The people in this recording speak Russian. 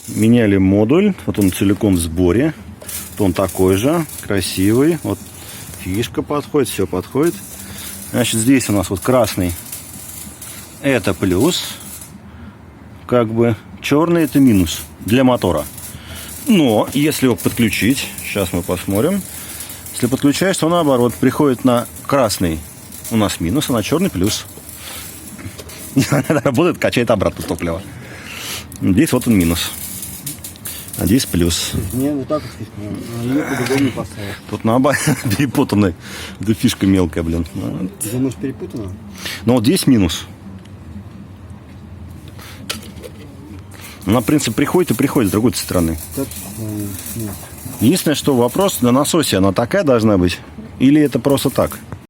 Меняли модуль. Вот он целиком в сборе. Вот он такой же, красивый. Вот фишка подходит, все подходит. Значит, здесь у нас вот красный. Это плюс. Как бы черный это минус для мотора. Но если его подключить, сейчас мы посмотрим. Если подключаешь, то наоборот, приходит на красный у нас минус, а на черный плюс. Работает, качает обратно топливо. Здесь вот он минус. А здесь плюс. Не, вот так вот фишка. Ее по-другому не поставишь. Тут наоборот перепутанная. Да фишка мелкая, блин. Ты думаешь, перепутано? Но вот здесь минус. Она, в принципе, приходит и приходит с другой стороны. Так, нет. Единственное, что вопрос на насосе, она такая должна быть? Или это просто так?